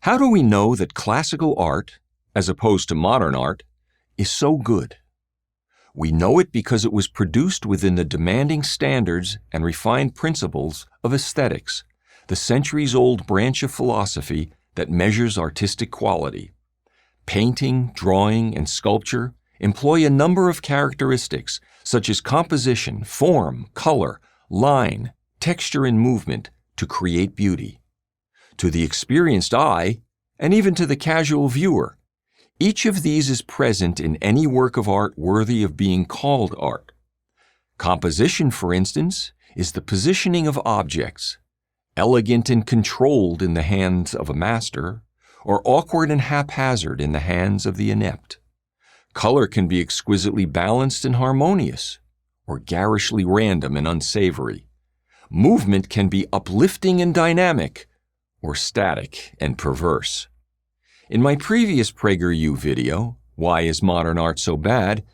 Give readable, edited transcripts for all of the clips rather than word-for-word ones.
How do we know that classical art, as opposed to modern art, is so good? We know it because it was produced within the demanding standards and refined principles of aesthetics, the centuries-old branch of philosophy that measures artistic quality. Painting, drawing, and sculpture employ a number of characteristics such as composition, form, color, line, texture, and movement to create beauty. To the experienced eye, and even to the casual viewer, each of these is present in any work of art worthy of being called art. Composition, for instance, is the positioning of objects, elegant and controlled in the hands of a master, or awkward and haphazard in the hands of the inept. Color can be exquisitely balanced and harmonious, or garishly random and unsavory. Movement can be uplifting and dynamic, or static and perverse. In my previous PragerU video, Why is Modern Art So Bad?,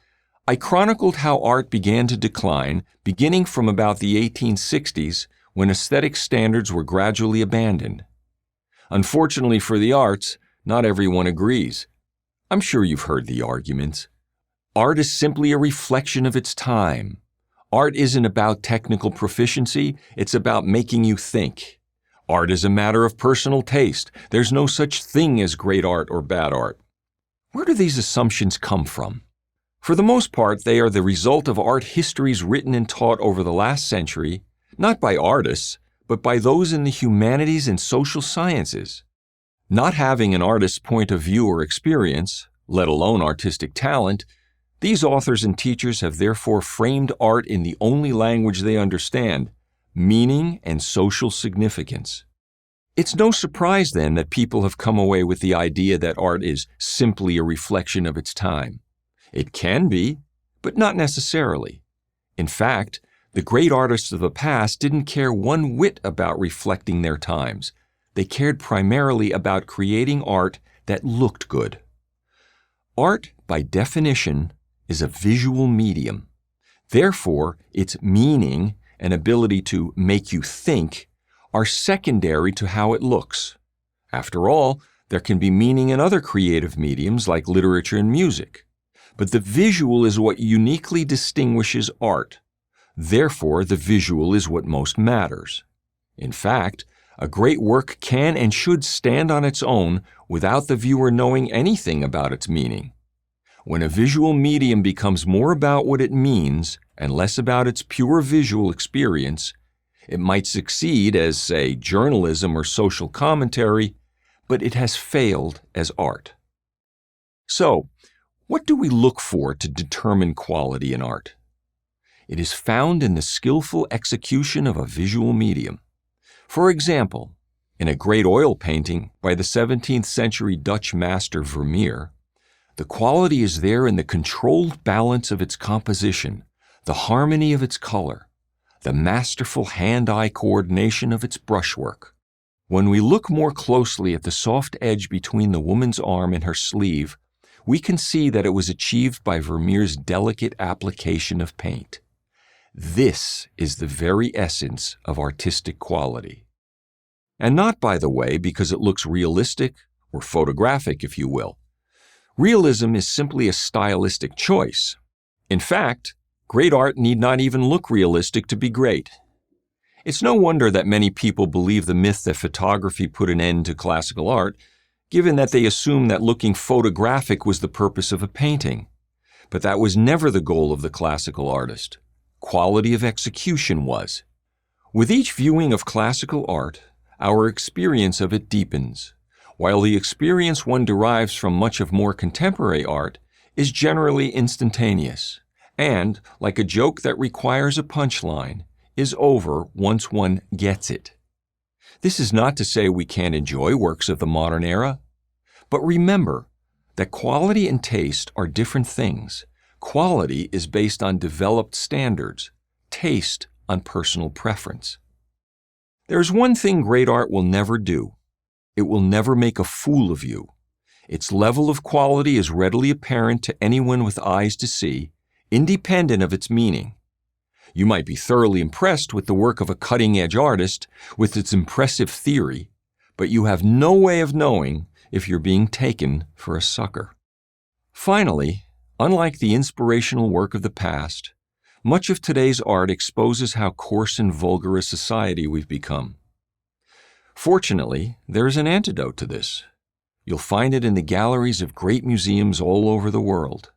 I chronicled how art began to decline beginning from about the 1860s when aesthetic standards were gradually abandoned. Unfortunately for the arts, not everyone agrees. I'm sure you've heard the arguments. Art is simply a reflection of its time. Art isn't about technical proficiency, it's about making you think. Art is a matter of personal taste. There's no such thing as great art or bad art. Where do these assumptions come from? For the most part, they are the result of art histories written and taught over the last century, not by artists, but by those in the humanities and social sciences. Not having an artist's point of view or experience, let alone artistic talent, these authors and teachers have therefore framed art in the only language they understand, meaning and social significance. It's no surprise then that people have come away with the idea that art is simply a reflection of its time. It can be, but not necessarily. In fact, the great artists of the past didn't care one whit about reflecting their times. They cared primarily about creating art that looked good. Art, by definition, is a visual medium. Therefore, its meaning and ability to make you think are secondary to how it looks. After all, there can be meaning in other creative mediums like literature and music. But the visual is what uniquely distinguishes art. Therefore, the visual is what most matters. In fact, a great work can and should stand on its own without the viewer knowing anything about its meaning. When a visual medium becomes more about what it means and less about its pure visual experience, it might succeed as, say, journalism or social commentary, but it has failed as art. So, what do we look for to determine quality in art? It is found in the skillful execution of a visual medium. For example, in a great oil painting by the 17th century Dutch master Vermeer, the quality is there in the controlled balance of its composition, the harmony of its color, the masterful hand-eye coordination of its brushwork. When we look more closely at the soft edge between the woman's arm and her sleeve, we can see that it was achieved by Vermeer's delicate application of paint. This is the very essence of artistic quality. And not, by the way, because it looks realistic or photographic, if you will. Realism is simply a stylistic choice. In fact, great art need not even look realistic to be great. It's no wonder that many people believe the myth that photography put an end to classical art, given that they assume that looking photographic was the purpose of a painting. But that was never the goal of the classical artist. Quality of execution was. With each viewing of classical art, our experience of it deepens, while the experience one derives from much of more contemporary art is generally instantaneous, and, like a joke that requires a punchline, is over once one gets it. This is not to say we can't enjoy works of the modern era, but remember that quality and taste are different things. Quality is based on developed standards, taste on personal preference. There's one thing great art will never do. It will never make a fool of you. Its level of quality is readily apparent to anyone with eyes to see, independent of its meaning. You might be thoroughly impressed with the work of a cutting-edge artist, with its impressive theory, but you have no way of knowing if you're being taken for a sucker. Finally, unlike the inspirational work of the past, much of today's art exposes how coarse and vulgar a society we've become. Fortunately, there is an antidote to this. You'll find it in the galleries of great museums all over the world.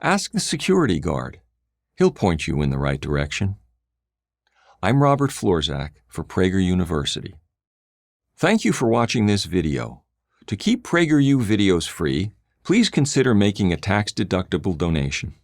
Ask the security guard. He'll point you in the right direction. I'm Robert Florczak for Prager University. Thank you for watching this video. To keep PragerU videos free, please consider making a tax-deductible donation.